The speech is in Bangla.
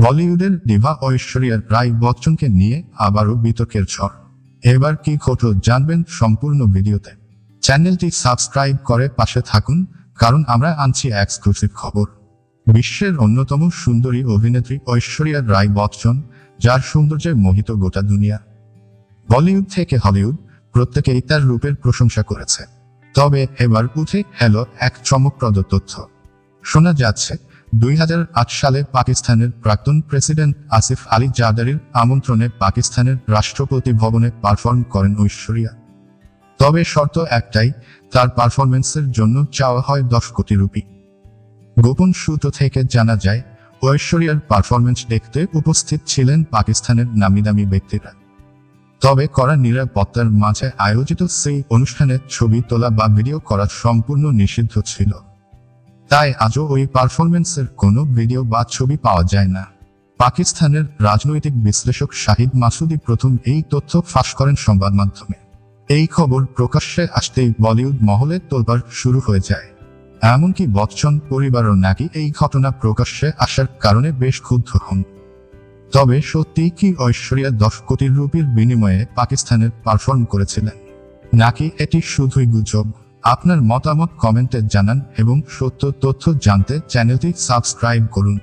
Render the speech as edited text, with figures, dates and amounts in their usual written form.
বলিউডের ডিভা ঐশ্বরিয়া রাই বচ্চনকে নিয়ে আবারও বিতর্কের ঝড়। এবার কি ঘটল জানবেন সম্পূর্ণ ভিডিওতে। চ্যানেলটি সাবস্ক্রাইব করে পাশে থাকুন, কারণ আমরা আনছি এক্সক্লুসিভ খবর। বিশ্বের অন্যতম সুন্দরী অভিনেত্রী ঐশ্বরিয়া রাই বচ্চন, যার সৌন্দর্যে মোহিত গোটা দুনিয়া। বলিউড থেকে হলিউড প্রত্যেকেই তার রূপের প্রশংসা করেছে। তবে এবার উঠে এলো এক চমকপ্রদ তথ্য। শোনা যাচ্ছে 2008 সালে পাকিস্তানের প্রাক্তন প্রেসিডেন্ট আসিফ আলী জারদারির আমন্ত্রণে পাকিস্তানের রাষ্ট্রপতি ভবনে পারফর্ম করেন ঐশ্বরিয়া। তবে শর্ত একটাই, তার পারফরমেন্সের জন্য চাওয়া হয় 10 কোটি রুপি। গোপন সূত্র থেকে জানা যায়, ঐশ্বরিয়ার পারফরমেন্স দেখতে উপস্থিত ছিলেন পাকিস্তানের নামিদামি ব্যক্তিরা। তবে কড়া নিরাপত্তার মাঝে আয়োজিত সেই অনুষ্ঠানে ছবি তোলা বা ভিডিও করা সম্পূর্ণ নিষিদ্ধ ছিল। তাই আজও ওই পারফরমেন্সের কোনো ভিডিও বা ছবি পাওয়া যায় না। পাকিস্তানের রাজনৈতিক বিশ্লেষক শাহিদ মাসুদি প্রথম এই তথ্য ফাঁস করেন সংবাদ মাধ্যমে। এই খবর প্রকাশ্যে আসতেই বলিউড মহলে তোলপাড় শুরু হয়ে যায়। এমনকি বচ্চন পরিবারও নাকি এই ঘটনা প্রকাশ্যে আসার কারণে বেশ ক্ষুব্ধ হন। তবে সত্যিই কি ঐশ্বরিয়া 10 কোটি রুপির বিনিময়ে পাকিস্তানের পারফর্ম করেছিলেন, নাকি এটি শুধুই গুজব? আপনার মতামত কমেন্টে জানান এবং সত্য তথ্য জানতে চ্যানেলটি সাবস্ক্রাইব করুন।